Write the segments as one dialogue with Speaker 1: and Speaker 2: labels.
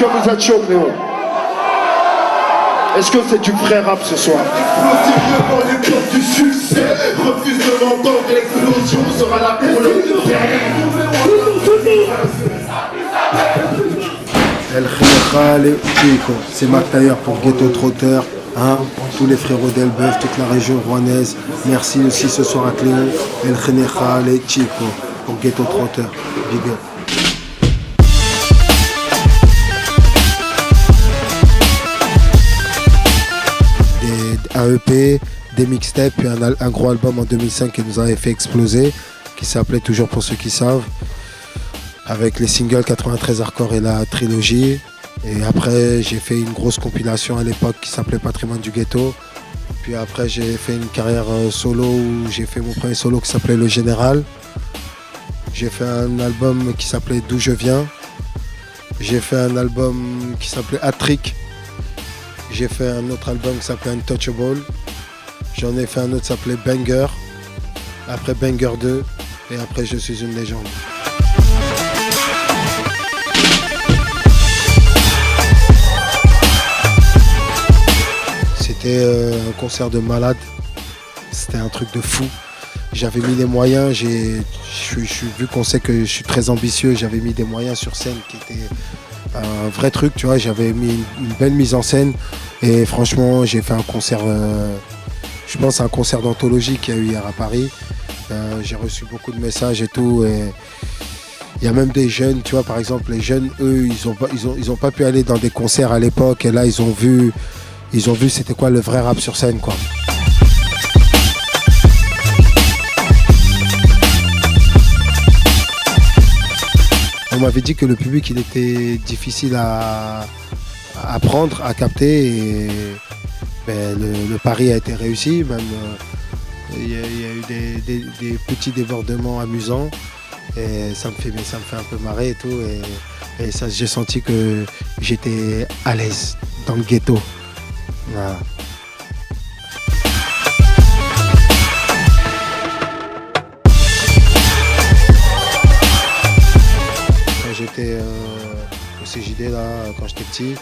Speaker 1: que vous êtes chaud, Léo? Est-ce que c'est du vrai rap ce soir?
Speaker 2: Explosivement les portes du succès. Refuse de m'entendre, l'explosion sera là pour le
Speaker 3: El Général Chico, c'est Mac Tailleur pour Ghetto Trotter, hein, tous les frérots d'Elbeuf, toute la région rouennaise. Merci aussi ce soir à Cléon, El Général Chico pour Ghetto Trotter. Big up. Un EP, des mixtapes, puis un gros album en 2005 qui nous avait fait exploser, qui s'appelait Toujours pour ceux qui savent, avec les singles 93 Hardcore et la trilogie. Et après j'ai fait une grosse compilation à l'époque qui s'appelait Patrimoine du Ghetto. Puis après j'ai fait une carrière solo où j'ai fait mon premier solo qui s'appelait Le Général. J'ai fait un album qui s'appelait D'où je viens. J'ai fait un album qui s'appelait Hat-Trick. J'ai fait un autre album qui s'appelait Untouchable. J'en ai fait un autre qui s'appelait Banger. Après Banger 2. Et après Je suis une légende. C'était un concert de malade. C'était un truc de fou. J'avais mis les moyens. Vu qu'on sait que je suis très ambitieux, j'avais mis des moyens sur scène qui étaient un vrai truc, tu vois. J'avais mis une belle mise en scène. Et franchement, j'ai fait un concert, je pense un concert d'anthologie qu'il y a eu hier à Paris. J'ai reçu beaucoup de messages et tout. Et il y a même des jeunes, tu vois, par exemple, les jeunes, eux, ils ont pas pu aller dans des concerts à l'époque. Et là, ils ont vu c'était quoi le vrai rap sur scène, quoi. On m'avait dit que le public, il était difficile à prendre, à capter, et ben, le pari a été réussi. Même il y a eu des petits débordements amusants, et ça me fait un peu marrer et tout, et ça, j'ai senti que j'étais à l'aise dans le ghetto. Voilà. J'étais au CJD là quand j'étais petit,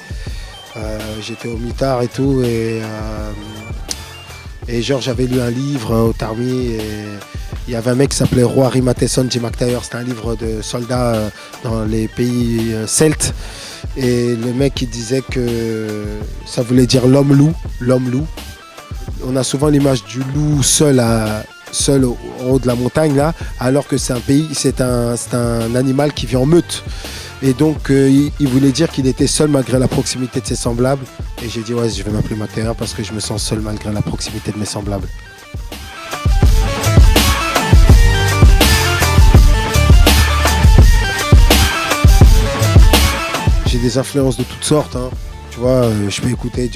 Speaker 3: j'étais au mitard et tout, et genre j'avais lu un livre au Tarmi, et il y avait un mec qui s'appelait Roi Rimatesson J. McTayer. C'était un livre de soldats dans les pays celtes, et le mec il disait que ça voulait dire l'homme loup. On a souvent l'image du loup seul au haut de la montagne là, alors que c'est un animal qui vit en meute. Et donc il voulait dire qu'il était seul malgré la proximité de ses semblables. Et j'ai dit ouais, je vais m'appeler McTayer parce que je me sens seul malgré la proximité de mes semblables. J'ai des influences de toutes sortes, hein. Tu vois, je peux écouter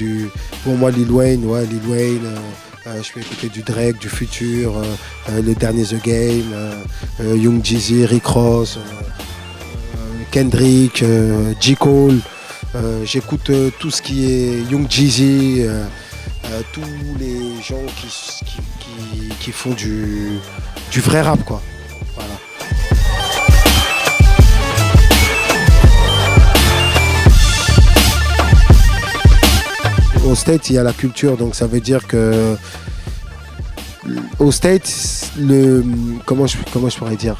Speaker 3: pour moi Lil Wayne, je peux écouter du Drake, du Future, le dernier The Game, Young Jeezy, Rick Ross, Kendrick, J. Cole. J'écoute tout ce qui est Young Jeezy, tous les gens qui font du vrai rap, quoi. Voilà. Au States, il y a la culture, donc ça veut dire que au States, comment je pourrais dire,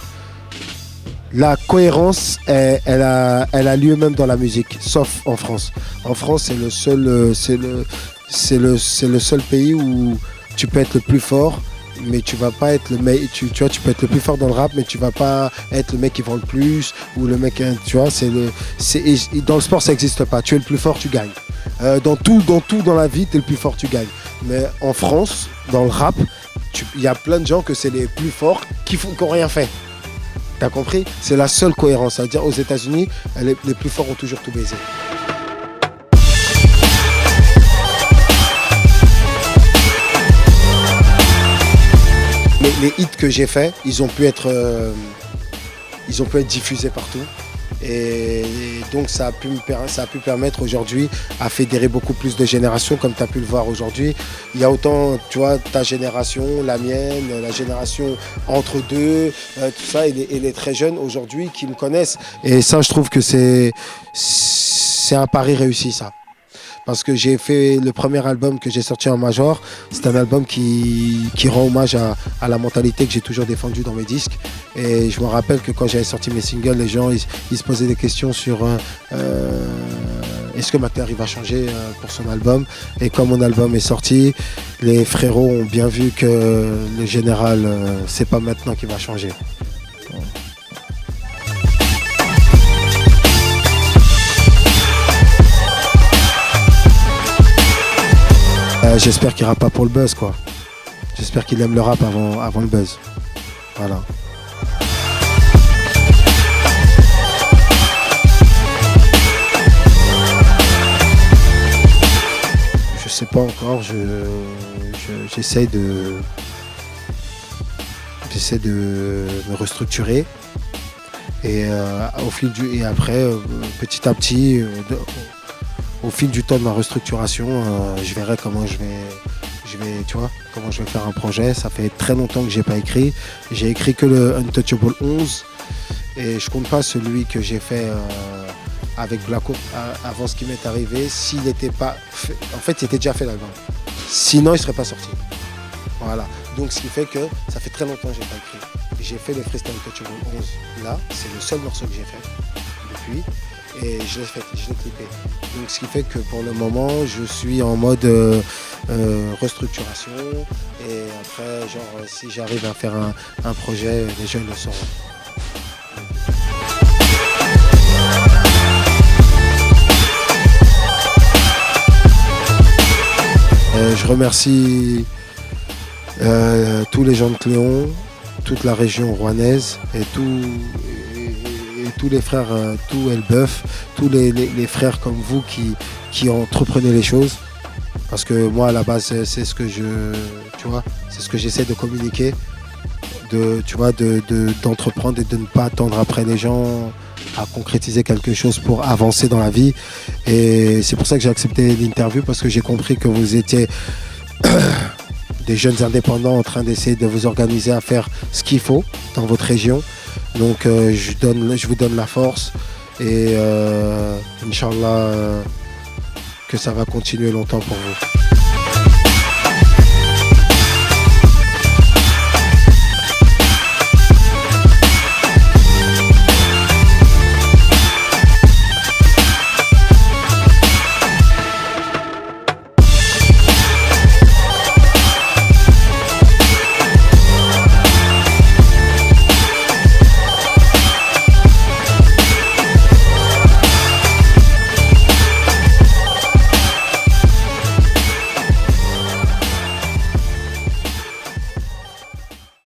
Speaker 3: la cohérence, elle a lieu même dans la musique, sauf en France. En France, c'est le seul pays où tu peux être le plus fort, mais tu vas pas être le mec, tu vois, tu peux être le plus fort dans le rap, mais tu vas pas être le mec qui vend le plus, ou le mec, tu vois, dans le sport, ça n'existe pas. Tu es le plus fort, tu gagnes. Dans tout dans la vie, tu es le plus fort, tu gagnes. Mais en France, dans le rap, il y a plein de gens que c'est les plus forts qui n'ont rien fait. T'as compris? C'est la seule cohérence. C'est-à-dire aux États-Unis, les plus forts ont toujours tout baisé. Les hits que j'ai faits, ils ont pu être diffusés partout. Et donc ça a pu permettre aujourd'hui à fédérer beaucoup plus de générations, comme tu as pu le voir aujourd'hui. Il y a autant, tu vois, ta génération, la mienne, la génération entre deux, tout ça, et les très jeunes aujourd'hui qui me connaissent. Et ça, je trouve que c'est c'est un pari réussi ça. Parce que j'ai fait le premier album que j'ai sorti en major, c'est un album qui rend hommage à la mentalité que j'ai toujours défendue dans mes disques. Et je me rappelle que quand j'avais sorti mes singles, les gens ils se posaient des questions sur est-ce que Mac-Ler il va changer pour son album. Et quand mon album est sorti, les frérots ont bien vu que le général, c'est pas maintenant qu'il va changer. J'espère qu'il rappe pas pour le buzz, quoi. J'espère qu'il aime le rap avant le buzz. Voilà. Je sais pas encore. J'essaie de me restructurer et après petit à petit. Au fil du temps de ma restructuration, je verrai comment je vais faire un projet. Ça fait très longtemps que j'ai pas écrit. J'ai écrit que le Untouchable 11 et je compte pas celui que j'ai fait avec Blacko avant ce qui m'est arrivé. S'il n'était pas fait, en fait, il était déjà fait l'album. Sinon, il serait pas sorti. Voilà. Donc, ce qui fait que ça fait très longtemps que j'ai pas écrit. J'ai fait le Freestyle Untouchable 11 là. C'est le seul morceau que j'ai fait depuis. Et je l'ai clippé. Donc ce qui fait que pour le moment je suis en mode restructuration et après genre si j'arrive à faire un projet, les gens le sauront. Je remercie tous les gens de Cléon, toute la région rouennaise et tous les frères, tout Elbeuf, tous les frères comme vous qui entreprenez les choses. Parce que moi à la base c'est ce que c'est ce que j'essaie de communiquer, d'entreprendre et de ne pas attendre après les gens à concrétiser quelque chose pour avancer dans la vie. Et c'est pour ça que j'ai accepté l'interview, parce que j'ai compris que vous étiez des jeunes indépendants en train d'essayer de vous organiser à faire ce qu'il faut dans votre région. Donc je vous donne la force et Inch'Allah que ça va continuer longtemps pour vous.